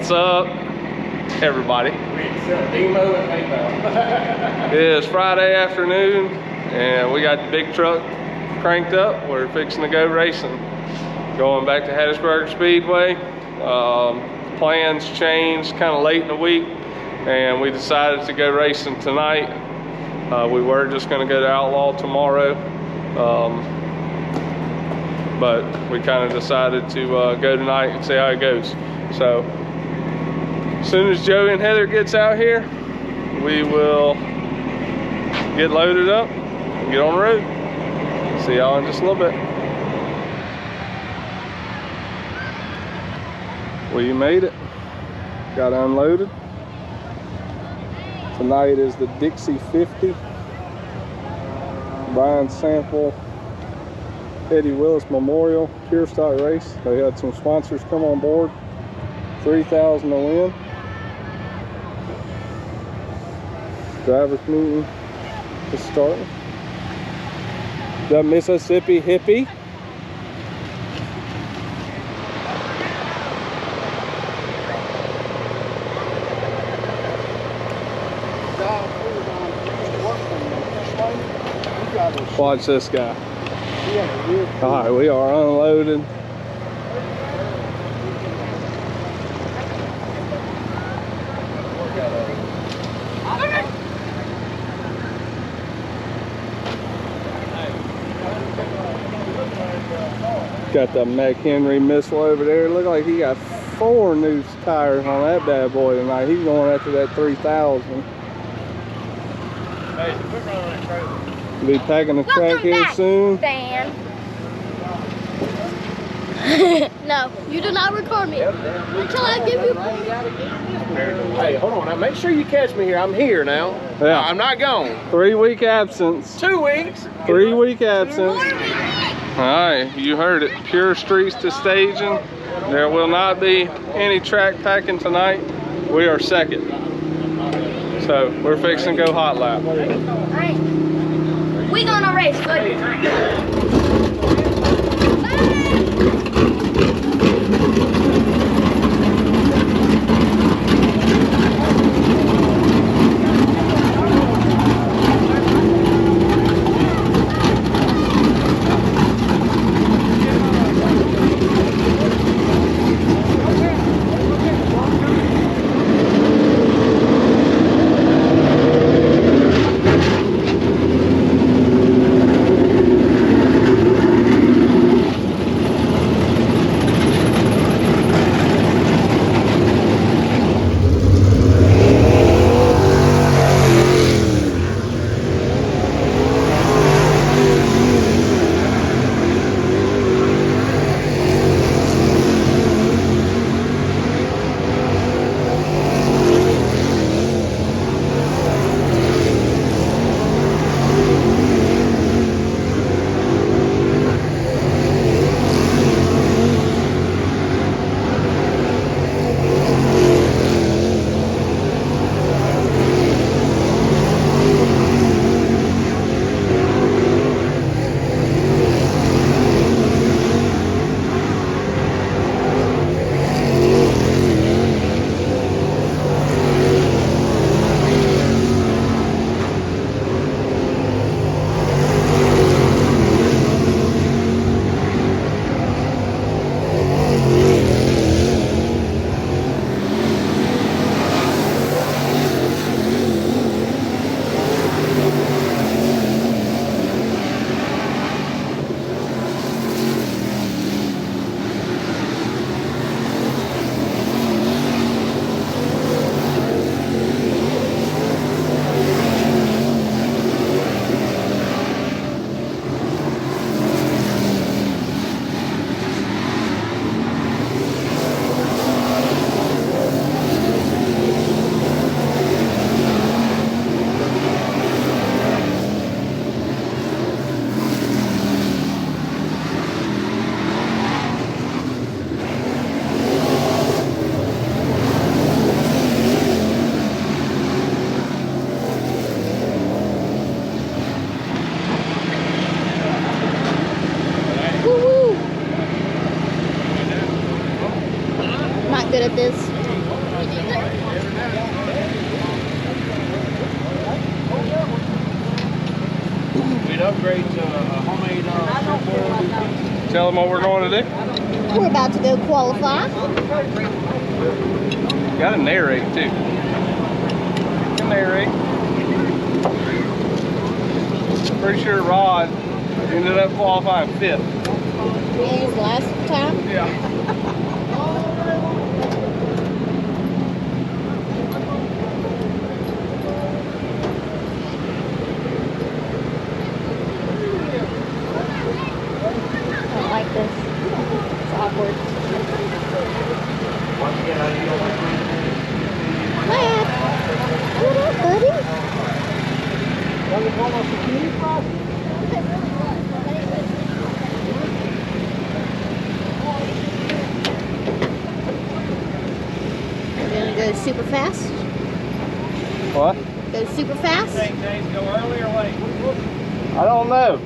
What's up, everybody? It is Friday afternoon, and we got the big truck cranked up. We're fixing to go racing. Going back to Hattiesburg Speedway. Plans changed kind of late in the week, and we decided to go racing tonight. We were just going to go to Outlaw tomorrow, but we kind of decided to go tonight and see how it goes. So as soon as Joey and Heather gets out here, we will get loaded up and get on the road. See y'all in just a little bit. We made it. Got unloaded. Tonight is the Dixie 50. Brian Sample, Eddie Willis Memorial Pure Stock Race. They had some sponsors come on board. $3,000 to win. Drivers meeting is starting. The Mississippi Hippie. Watch this guy. All right, we are unloaded. Got the McHenry missile over there. Look like he got 4 new tires on that bad boy tonight. He's going after that 3,000. Hey, quit running on that trailer. Be packing the track here soon. Dan. No, you do not record me until I give you. Hey, hold on. Now make sure you catch me here. I'm here now. Yeah. I'm not gone. 3-week absence. 2 weeks. 3-week absence. All right, you heard it. Pure streets to staging. There will not be any track packing tonight. We are second. So we're fixing to go hot lap. We gonna race, good. good at this. It upgrades a homemade shrimp boil. Tell them what we're going to do. We're about to go qualify. Got to narrate too. You can narrate. Pretty sure Rod ended up qualifying 5th. His last time. Yeah. I don't like this. It's awkward. Lad, what up, buddy? You're gonna go super fast? What? Go super fast? Go early or late? I don't know.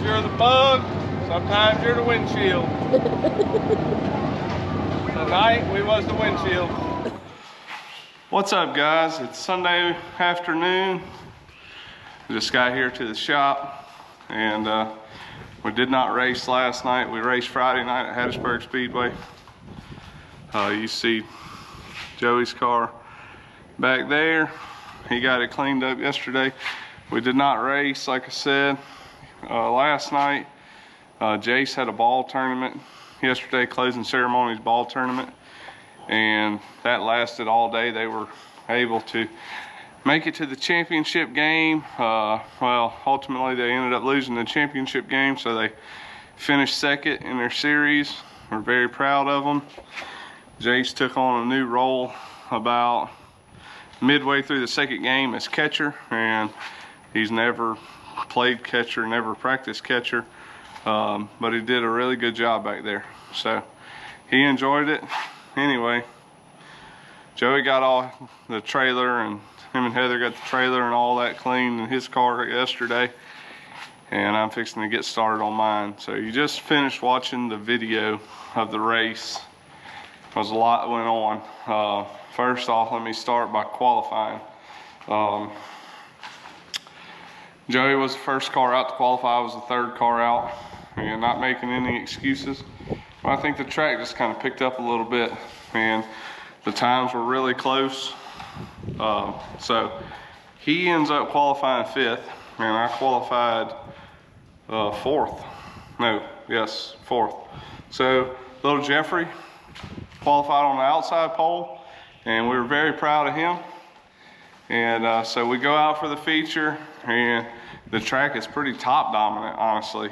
you're the bug, sometimes you're the windshield. Tonight we was the windshield. What's up, guys? It's Sunday afternoon. We just got here to the shop, and we did not race last night. We raced Friday night at Hattiesburg Speedway. You see Joey's car back there. He got it cleaned up yesterday. We did not race, like I said, last night. Jace had a ball tournament yesterday, closing ceremonies ball tournament, and that lasted all day. They were able to make it to the championship game. Well, ultimately they ended up losing the championship game, so they finished second in their series. We're very proud of them. Jace took on a new role about midway through the second game as catcher, and he's never played catcher, never practiced catcher, but he did a really good job back there. So he enjoyed it. Anyway, Joey got all the trailer, and him and Heather got the trailer and all that cleaned in his car yesterday, and I'm fixing to get started on mine. So you just finished watching the video of the race. There was a lot that went on. First off, let me start by qualifying. Joey was the first car out to qualify. I was the third car out, and not making any excuses. But I think the track just kind of picked up a little bit, and the times were really close. So he ends up qualifying fifth, and I qualified fourth. Fourth. So little Jeffrey qualified on the outside pole, and we were very proud of him. And so we go out for the feature, and the track is pretty top dominant, honestly.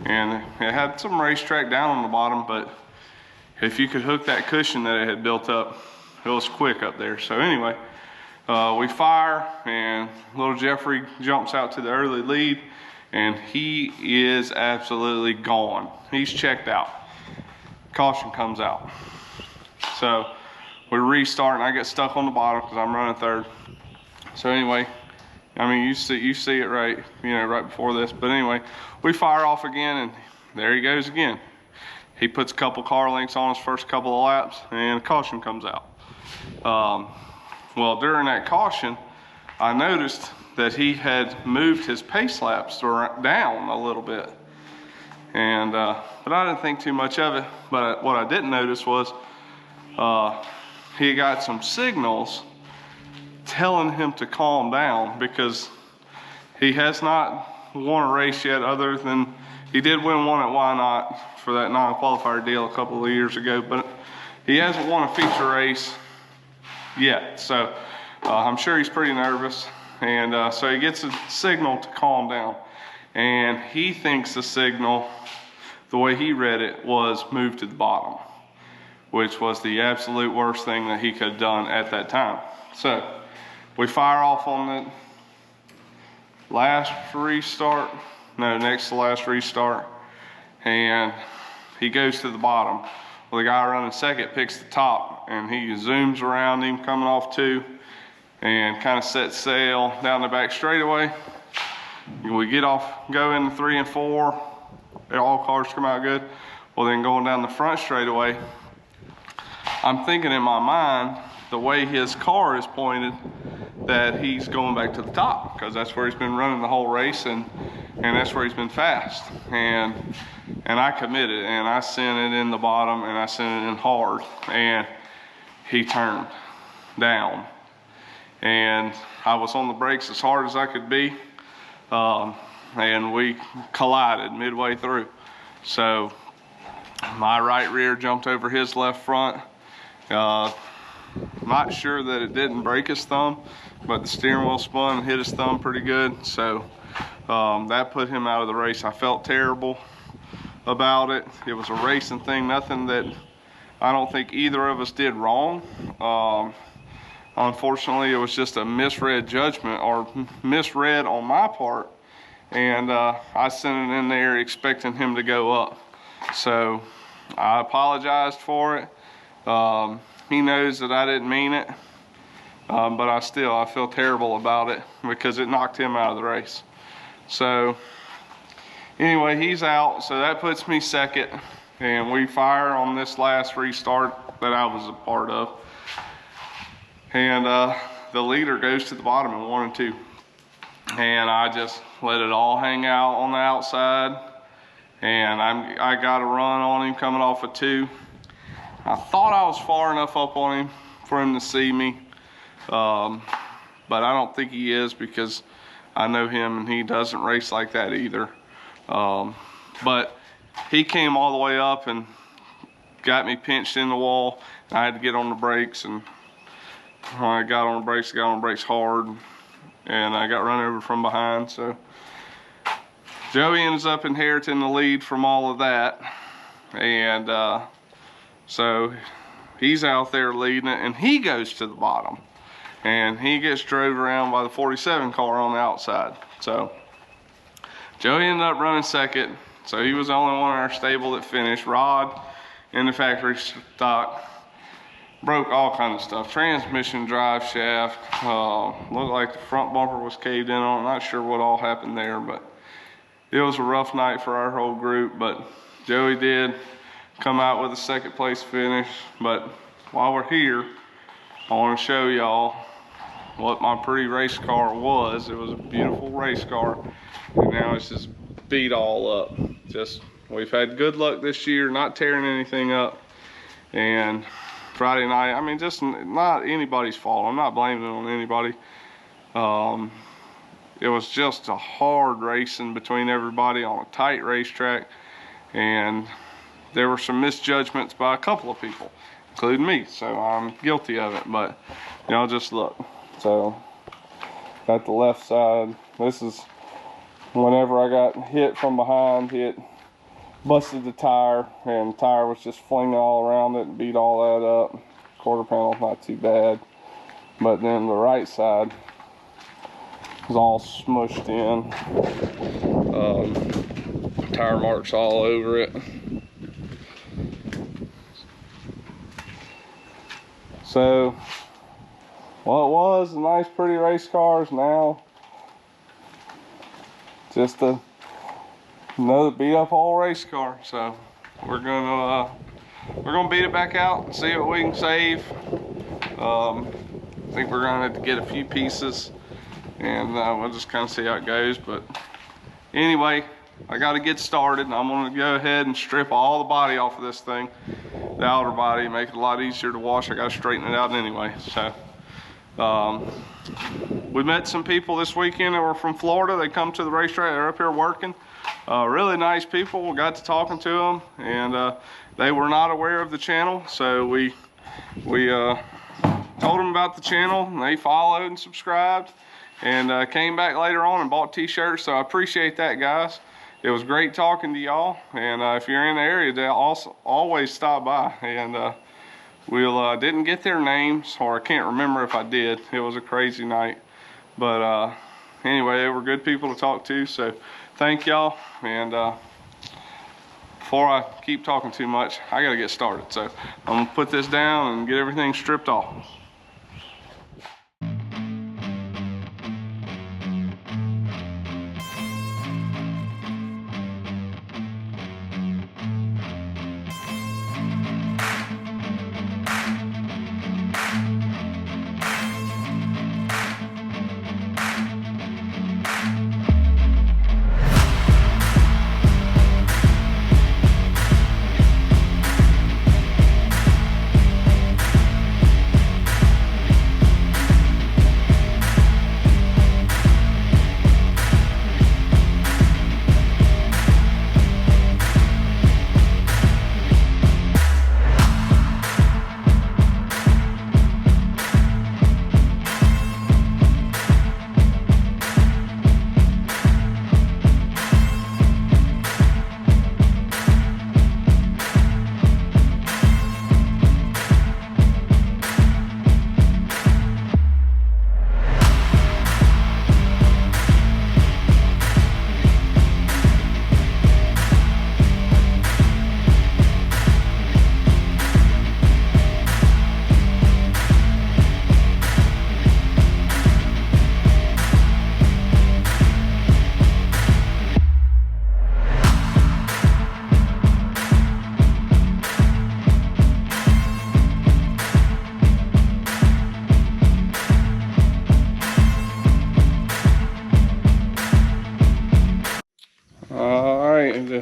And it had some racetrack down on the bottom, but if you could hook that cushion that it had built up, it was quick up there. So anyway, we fire, and little Jeffrey jumps out to the early lead, and he is absolutely gone. He's checked out. Caution comes out. So we restart, and I get stuck on the bottom because I'm running third. So anyway, I mean, you see it right, right before this. But anyway, we fire off again, and there he goes again. He puts a couple car lengths on his first couple of laps, and caution comes out. Well, during that caution, I noticed that he had moved his pace laps down a little bit. And but I didn't think too much of it. But what I didn't notice was he got some signals telling him to calm down, because he has not won a race yet, other than he did win one at Why Not for that non-qualifier deal a couple of years ago, but he hasn't won a feature race yet. So I'm sure he's pretty nervous, and so he gets a signal to calm down, and he thinks the signal, the way he read it, was move to the bottom, which was the absolute worst thing that he could have done at that time. So we fire off on the last restart, next to last restart, and he goes to the bottom. Well, the guy running second picks the top, and he zooms around him coming off two, and kind of sets sail down the back straightaway. We get off, go into 3 and 4, all cars come out good. Well, then going down the front straightaway, I'm thinking in my mind, the way his car is pointed, that he's going back to the top, because that's where he's been running the whole race, and that's where he's been fast. And I committed, and I sent it in the bottom, and I sent it in hard, and he turned down, and I was on the brakes as hard as I could be, and we collided midway through. So my right rear jumped over his left front. Not sure that it didn't break his thumb, but the steering wheel spun and hit his thumb pretty good. So that put him out of the race. I felt terrible about it. It was a racing thing, nothing that I don't think either of us did wrong. Unfortunately, it was just a misread judgment, or misread on my part, and I sent it in there expecting him to go up. So I apologized for it. He knows that I didn't mean it, but I feel terrible about it, because it knocked him out of the race. So anyway, he's out, so that puts me second. And we fire on this last restart that I was a part of. And the leader goes to the bottom in 1 and 2. And I just let it all hang out on the outside. And I got a run on him coming off of 2. I thought I was far enough up on him for him to see me. But I don't think he is, because I know him and he doesn't race like that either. But he came all the way up and got me pinched in the wall. I had to get on the brakes, and when I got on the brakes hard, and I got run over from behind. So Joey ends up inheriting the lead from all of that. And so he's out there leading it, and he goes to the bottom. And he gets drove around by the 47 car on the outside. So Joey ended up running second. So he was the only one in our stable that finished. Rod in the factory stock broke all kinds of stuff. Transmission, drive shaft. Looked like the front bumper was caved in on. Not sure what all happened there, but it was a rough night for our whole group. But Joey did come out with a second place finish. But while we're here, I want to show y'all what my pretty race car was. It was a beautiful race car, and now it's just beat all up. We've had good luck this year, not tearing anything up. And Friday night, I mean, just not anybody's fault. I'm not blaming it on anybody. It was just a hard racing between everybody on a tight racetrack, and there were some misjudgments by a couple of people, including me, so I'm guilty of it. But y'all just look. So got the left side. This is whenever I got hit from behind, it busted the tire, and the tire was just flinging all around it and beat all that up. Quarter panel's not too bad, but then the right side was all smushed in. Tire marks all over it. So what was a nice pretty race car is now just another beat up old race car. So we're gonna beat it back out and see what we can save. I think we're gonna have to get a few pieces, and we'll just kind of see how it goes. But anyway, I got to get started, and I'm gonna go ahead and strip all the body off of this thing, the outer body, make it a lot easier to wash. I got to straighten it out anyway. So we met some people this weekend that were from Florida. They come to the racetrack. They're up here working. Really nice people. We got to talking to them, and they were not aware of the channel. So we told them about the channel, and they followed and subscribed, and came back later on and bought t-shirts. So I appreciate that, guys. It was great talking to y'all, and if you're in the area, they'll also always stop by. And we'll didn't get their names, or I can't remember if I did. It was a crazy night, but anyway, they were good people to talk to. So thank y'all, and before I keep talking too much, I gotta get started. So I'm gonna put this down and get everything stripped off.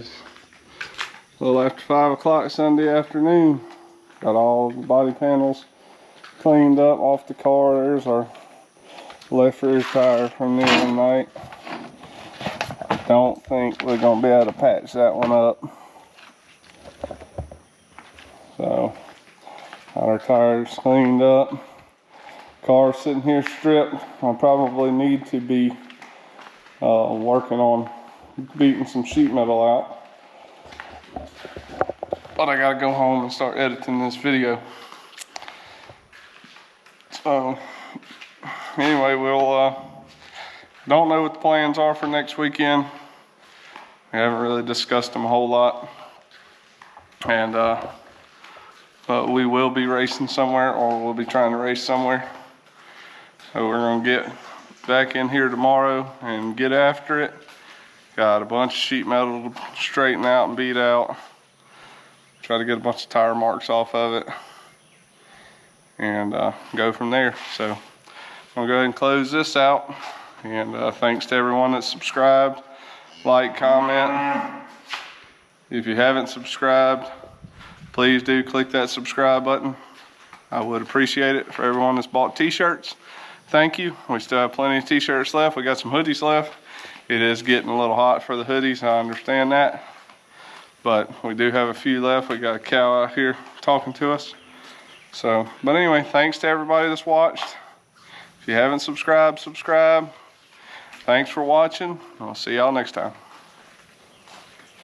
is. A little after 5 o'clock Sunday afternoon. Got all the body panels cleaned up off the car. There's our left rear tire from the other night. Don't think we're gonna be able to patch that one up. So, got our tires cleaned up. Car sitting here stripped. I'll probably need to be working on beating some sheet metal out. But I gotta go home and start editing this video. So, anyway, we'll, don't know what the plans are for next weekend. We haven't really discussed them a whole lot. And, but we will be racing somewhere, or we'll be trying to race somewhere. So we're gonna get back in here tomorrow and get after it. Got a bunch of sheet metal to straighten out and beat out. Try to get a bunch of tire marks off of it. And go from there. So I'm gonna go ahead and close this out. And thanks to everyone that subscribed, like, comment. If you haven't subscribed, please do click that subscribe button. I would appreciate it. For everyone that's bought t-shirts, thank you. We still have plenty of t-shirts left. We got some hoodies left. It is getting a little hot for the hoodies, I understand that. But we do have a few left. We got a cow out here talking to us. So, but anyway, thanks to everybody that's watched. If you haven't subscribed, subscribe. Thanks for watching. I'll see y'all next time.